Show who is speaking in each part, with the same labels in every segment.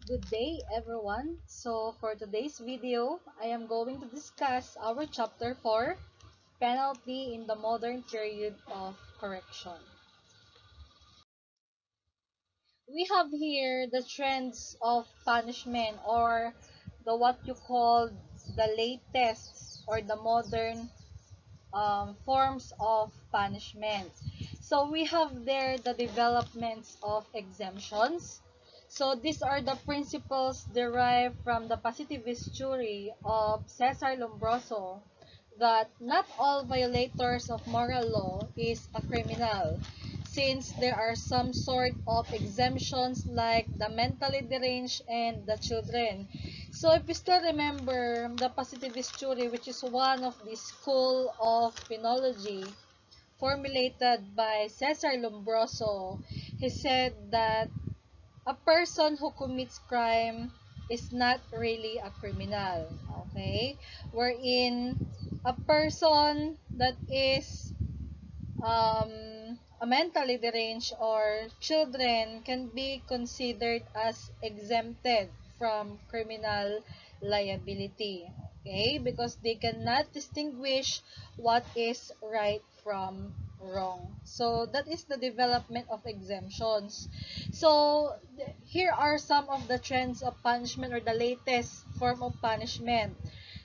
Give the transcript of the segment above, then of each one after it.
Speaker 1: Good day, everyone. So, for today's video, I am going to discuss our chapter 4, Penalty in the Modern Period of Correction. We have here the trends of punishment, or the what you call the latest or the modern forms of punishment. So we have there the developments of exemptions. So these are the principles derived from the positivist theory of Cesar Lombroso that not all violators of moral law is a criminal, since there are some sort of exemptions like the mentally deranged and the children. So if you still remember the positivist theory, which is one of the school of penology formulated by Cesar Lombroso, he said that a person who commits crime is not really a criminal. Okay? Wherein a person that is a mentally deranged or children can be considered as exempted from criminal liability. Okay? Because they cannot distinguish what is right from wrong. So that is the development of exemptions. So here are some of the trends of punishment or the latest form of punishment.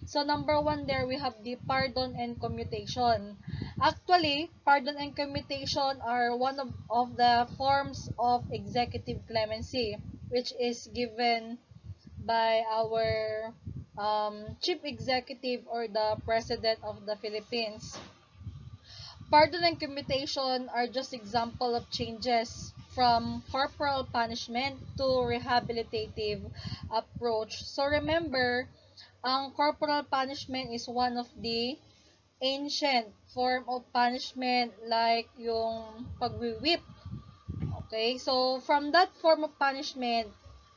Speaker 1: So number one there we have the pardon and commutation. Actually, pardon and commutation are one of the forms of executive clemency, which is given by our chief executive or the president of the Philippines. Pardon and commutation are just example of changes from corporal punishment to rehabilitative approach. So remember, ang corporal punishment is one of the ancient form of punishment like yung pagwi-whip. Okay? So, from that form of punishment,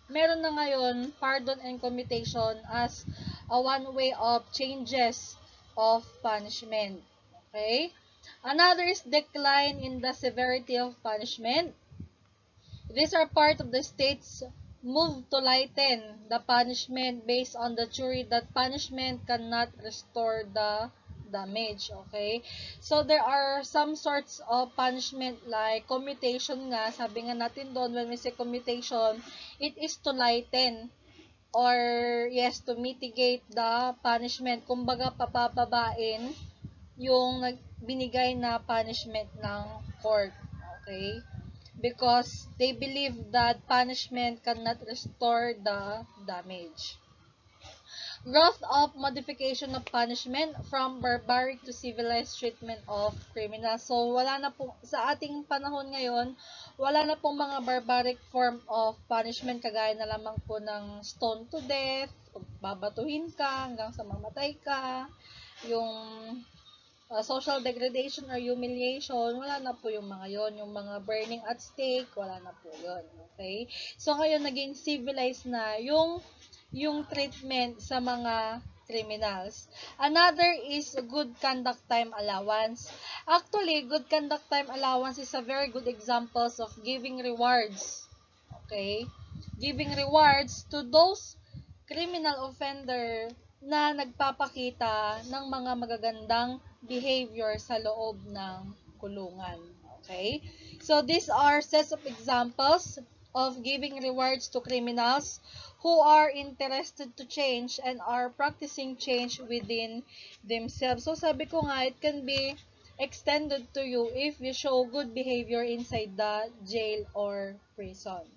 Speaker 1: meron na ngayon pardon and commutation as a one way of changes of punishment. Okay? Another is decline in the severity of punishment. These are part of the state's move to lighten the punishment based on the theory that punishment cannot restore the damage. Okay? So, there are some sorts of punishment like commutation nga. Sabi nga natin doon, when we say commutation, it is to lighten or yes, to mitigate the punishment. Kumbaga, papababain yung binigay na punishment ng court. Okay? Because they believe that punishment cannot restore the damage. Growth of modification of punishment from barbaric to civilized treatment of criminals. So, wala na po, sa ating panahon ngayon, wala na pong mga barbaric form of punishment, kagaya na lamang po ng stone to death, babatuhin ka hanggang sa mamatay ka, yung social degradation or humiliation, wala na po yung mga yon. Yung mga burning at stake, wala na po yon. Okay? So, ngayon, naging civilized na yung treatment sa mga criminals. Another is good conduct time allowance. Actually, good conduct time allowance is a very good examples of giving rewards. Okay? Giving rewards to those criminal offender na nagpapakita ng mga magagandang behavior sa loob ng kulungan. Okay? So, these are sets of examples of giving rewards to criminals who are interested to change and are practicing change within themselves. So, sabi ko nga, it can be extended to you if you show good behavior inside the jail or prison.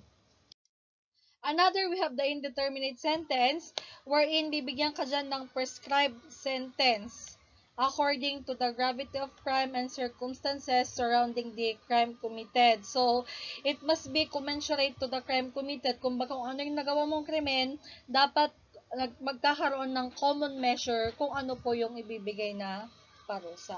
Speaker 1: Another, we have the indeterminate sentence, wherein bibigyan ka dyan ng prescribed sentence according to the gravity of crime and circumstances surrounding the crime committed. So, it must be commensurate to the crime committed. Kung kung ano yung nagawa mong krimen, dapat magkakaroon ng common measure kung ano po yung ibibigay na parusa.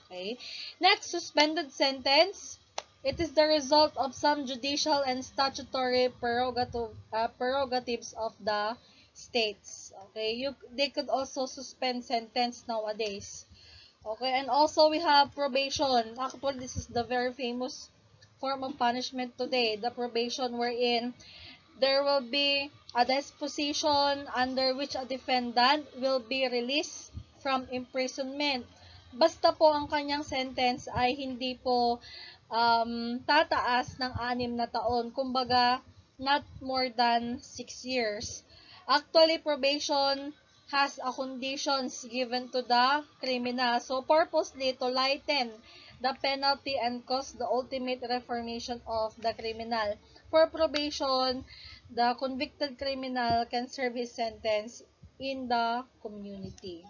Speaker 1: Okay? Next, suspended sentence. It is the result of some judicial and statutory prerogatives of the states. Okay, they could also suspend sentence nowadays. Okay, and also we have probation. Actually, this is the very famous form of punishment today, the probation, wherein there will be a disposition under which a defendant will be released from imprisonment. Basta po ang kanyang sentence ay hindi po tataas ng 6 na taon. Kumbaga, not more than 6 years. Actually, probation has a conditions given to the criminal. So, purposely to lighten the penalty and cause the ultimate reformation of the criminal. For probation, the convicted criminal can serve his sentence in the community.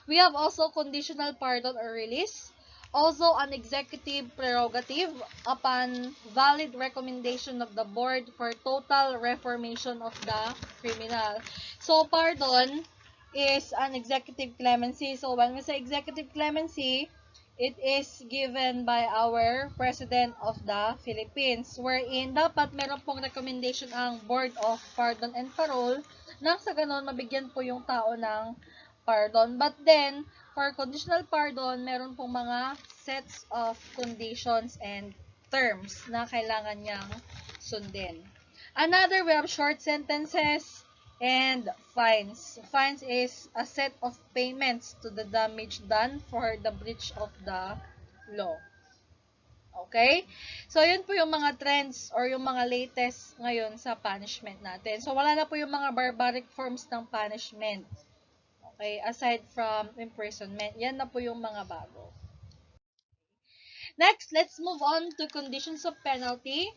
Speaker 1: We have also conditional pardon or release, also an executive prerogative upon valid recommendation of the board for total reformation of the criminal. So, pardon is an executive clemency. So, when we say executive clemency, it is given by our President of the Philippines, wherein dapat meron pong recommendation ang Board of Pardon and Parole nang sa ganon mabigyan po yung tao ng pardon. But then, for conditional pardon, meron pong mga sets of conditions and terms na kailangan niyang sundin. Another, we have short sentences and fines. Fines is a set of payments to the damage done for the breach of the law. Okay? So, yun po yung mga trends or yung mga latest ngayon sa punishment natin. So, wala na po yung mga barbaric forms ng punishment. Okay? Aside from imprisonment. Yan na po yung mga bago. Next, let's move on to conditions of penalty.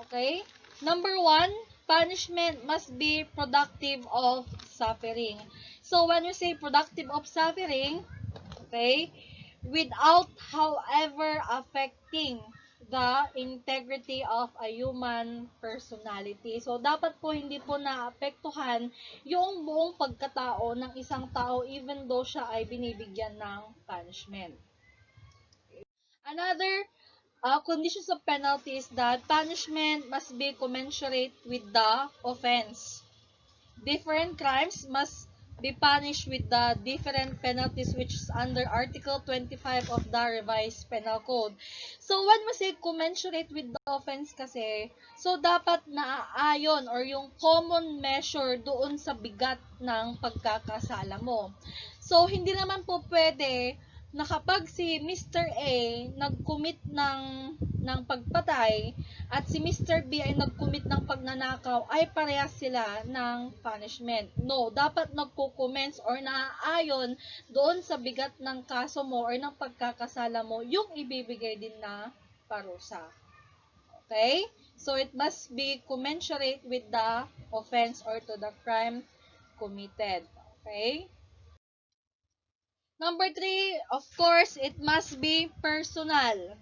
Speaker 1: Okay? Number 1, punishment must be productive of suffering. So, when you say productive of suffering, okay, without, however, affecting the integrity of a human personality. So, dapat po hindi po naapektuhan yung buong pagkatao ng isang tao even though siya ay binibigyan ng punishment. Another conditions of penalty is that punishment must be commensurate with the offense. Different crimes must be punished with the different penalties which is under Article 25 of the Revised Penal Code. So, when we say commensurate with the offense kasi, so dapat naaayon or yung common measure doon sa bigat ng pagkakasala mo. So, hindi naman po pwede na kapag si Mr. A nag-commit ng pagpatay at si Mr. B ay nag-commit ng pagnanakaw, ay parehas sila ng punishment. No, dapat nagko-commence or naaayon doon sa bigat ng kaso mo or ng pagkakasala mo yung ibibigay din na parusa. Okay? So, it must be commensurate with the offense or to the crime committed. Okay? Number 3, of course, it must be personal.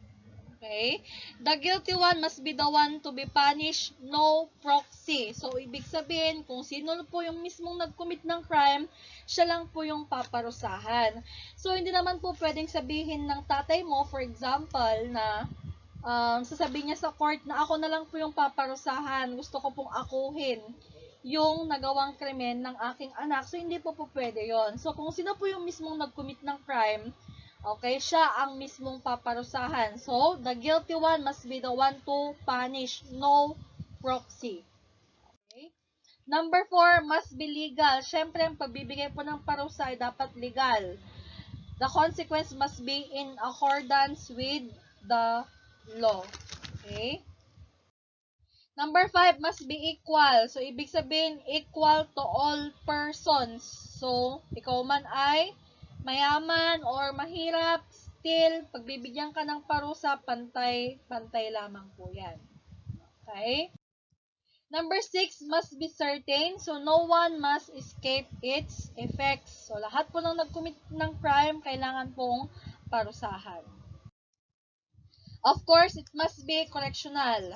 Speaker 1: Okay? The guilty one must be the one to be punished, no proxy. So, ibig sabihin, kung sino po yung mismong nag-commit ng crime, siya lang po yung paparusahan. So, hindi naman po pwedeng sabihin ng tatay mo, for example, na sasabihin niya sa court na ako na lang po yung paparusahan, gusto ko pong akuhin yung nagawang krimen ng aking anak. So, hindi po pwede yon. So, kung sino po yung mismong nag-commit ng crime, okay, siya ang mismong paparusahan. So, the guilty one must be the one to punish, no proxy. Okay? Number 4, must be legal. Siyempre, ang pagbibigay po ng parusa ay dapat legal. The consequence must be in accordance with the law. Okay? Number 5, must be equal. So, ibig sabihin, equal to all persons. So, ikaw man ay mayaman or mahirap, still, pagbibigyan ka ng parusa, pantay lamang po yan. Okay? Number 6, must be certain. So, no one must escape its effects. So, lahat po ng nag-commit ng crime, kailangan pong parusahan. Of course, it must be correctional.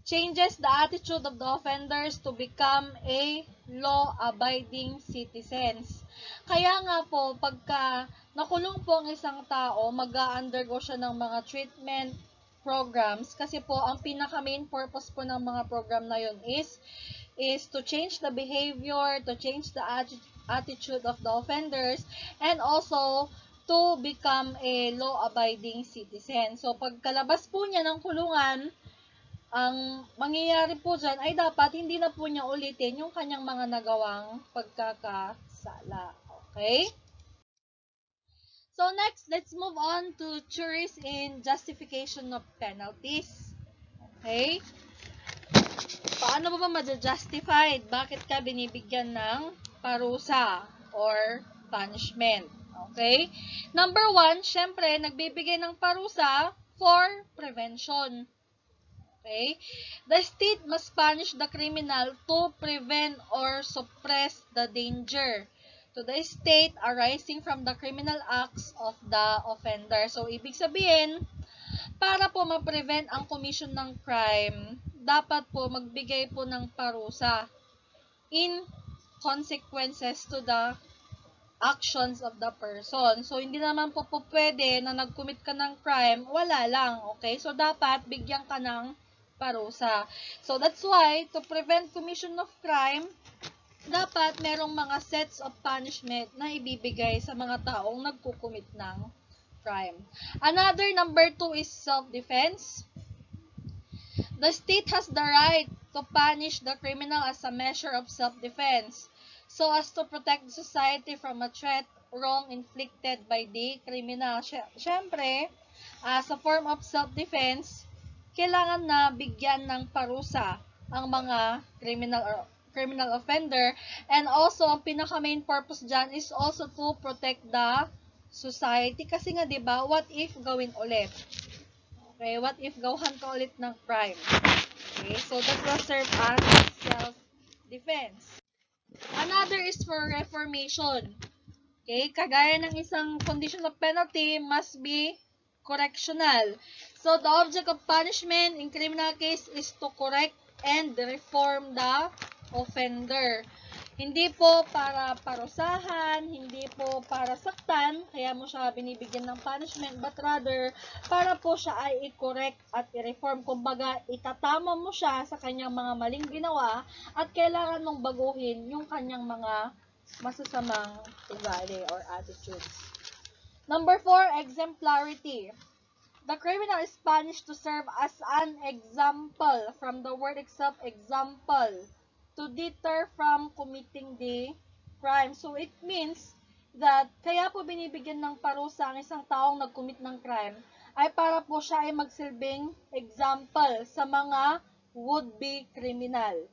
Speaker 1: Changes the attitude of the offenders to become a law-abiding citizens. Kaya nga po, pagka nakulong po ang isang tao, mag-undergo siya ng mga treatment programs kasi po ang pinaka-main purpose po ng mga program na yun is to change the behavior, to change the attitude of the offenders, and also to become a law-abiding citizen. So, pagkalabas po niya ng kulungan, ang mangyayari po dyan ay dapat hindi na po niya ulitin yung kanyang mga nagawang pagkakasala. Okay? So next, let's move on to theories in justification of penalties. Okay? Paano ba ma-justified? Bakit ka binibigyan ng parusa or punishment? Okay? Number one, syempre, nagbibigay ng parusa for prevention. Okay? The state must punish the criminal to prevent or suppress the danger to the state arising from the criminal acts of the offender. So, ibig sabihin, para po ma-prevent ang commission ng crime, dapat po magbigay po ng parusa in consequences to the actions of the person. So, hindi naman po pwede na nag-commit ka ng crime, wala lang, okay? So, dapat bigyan ka ng parusa. So, that's why, to prevent commission of crime, dapat merong mga sets of punishment na ibibigay sa mga taong nagkukumit ng crime. Another, number 2 is self-defense. The state has the right to punish the criminal as a measure of self-defense, so as to protect the society from a threat wrong inflicted by the criminal. Siyempre, as a form of self-defense, kailangan na bigyan ng parusa ang mga criminal offender, and also ang pinaka main purpose dyan is also to protect the society, kasi nga 'di ba, what if gawin ulit? Okay, what if gawahan ka ulit ng crime? Okay, so that will serve as self-defense. Another is for reformation. Okay, kagaya ng isang condition of penalty must be correctional. So, the object of punishment in criminal case is to correct and reform the offender. Hindi po para parusahan, hindi po para saktan, kaya mo siya binibigyan ng punishment, but rather, para po siya ay i-correct at i-reform. Kumbaga, itatama mo siya sa kanyang mga maling ginawa at kailangan mong baguhin yung kanyang mga masasamang ugali or attitudes. Number 4, exemplarity. The criminal is punished to serve as an example, from the word itself, example, to deter from committing the crime. So, it means that kaya po binibigyan ng parusa ang isang taong nag-commit ng crime ay para po siya ay magsilbing example sa mga would-be criminal.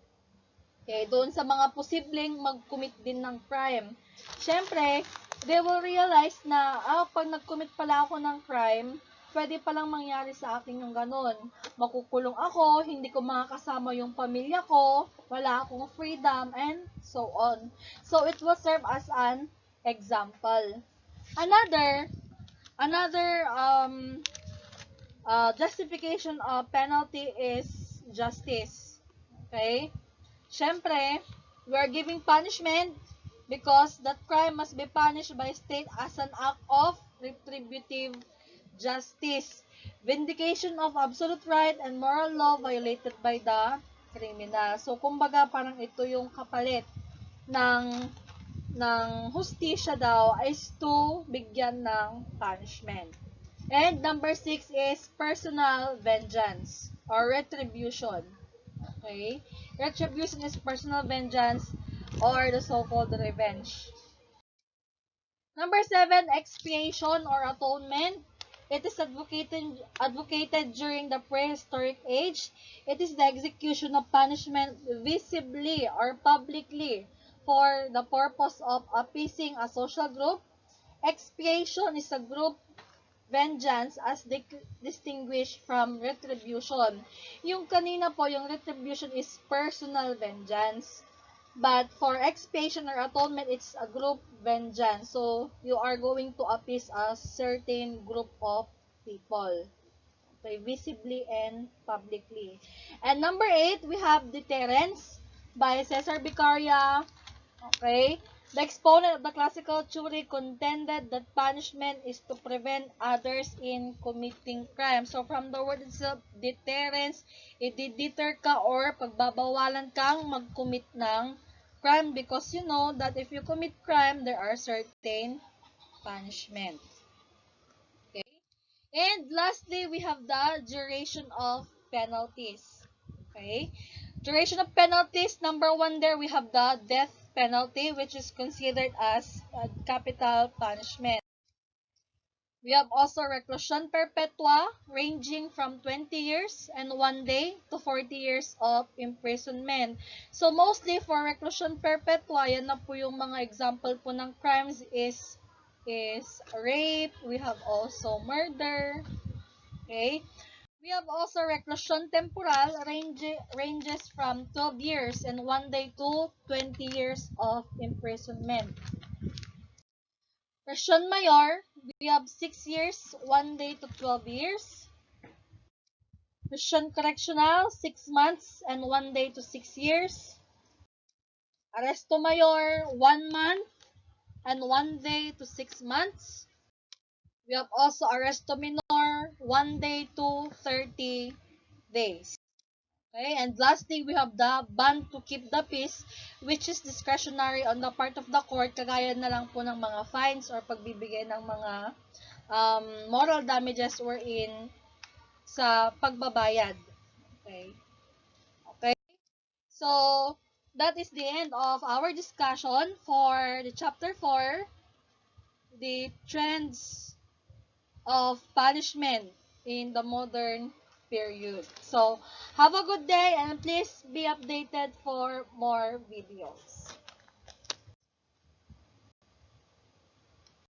Speaker 1: Okay, doon sa mga posibleng mag-commit din ng crime. Siyempre, they will realize na, pag nag-commit pala ako ng crime, pwede palang mangyari sa akin yung ganun. Makukulong ako, hindi ko makakasama yung pamilya ko, wala akong freedom, and so on. So, it will serve as an example. Another justification of penalty is justice. Okay? Siyempre, we are giving punishment because that crime must be punished by state as an act of retributive justice, vindication of absolute right and moral law violated by the criminal. So, kumbaga, parang ito yung kapalit ng hustisya daw is to bigyan ng punishment. And number 6 is personal vengeance or retribution. Okay? Retribution is personal vengeance or the so-called revenge. Number 7, expiation or atonement. It is advocated during the prehistoric age. It is the execution of punishment visibly or publicly for the purpose of appeasing a social group. Expiation is a group vengeance as distinguished from retribution. Yung kanina po, yung retribution is personal vengeance. But for expiation or atonement, it's a group vengeance. So, you are going to appease a certain group of people. Okay, visibly and publicly. And number 8, we have deterrence by Cesar Beccaria. Okay? The exponent of the classical theory contended that punishment is to prevent others in committing crime. So, from the word itself, deterrence, i-deter ka or pagbabawalan kang mag-commit ng crime because you know that if you commit crime, there are certain punishment. Okay? And lastly, we have the duration of penalties. Okay. Duration of penalties, number 1 there, we have the death penalty, which is considered as a capital punishment. We have also Reclusion Perpetua, ranging from 20 years and 1 day to 40 years of imprisonment. So, mostly for Reclusion Perpetua, yan na po yung mga example po ng crimes is rape, we have also murder, okay? We have also Reclusion Temporal, ranges from 12 years and 1 day to 20 years of imprisonment. Prision Mayor, we have 6 years, 1 day to 12 years. Prision Correctional, 6 months and 1 day to 6 years. Arresto Mayor, 1 month and 1 day to 6 months. We have also Arresto Menor, 1 day to 30 days. Okay, and lastly, we have the ban to keep the peace, which is discretionary on the part of the court, kagaya na lang po ng mga fines or pagbibigay ng mga moral damages wherein sa pagbabayad. Okay. Okay. So, that is the end of our discussion for the chapter 4, the trends of punishment in the modern period. So, have a good day and please be updated for more videos.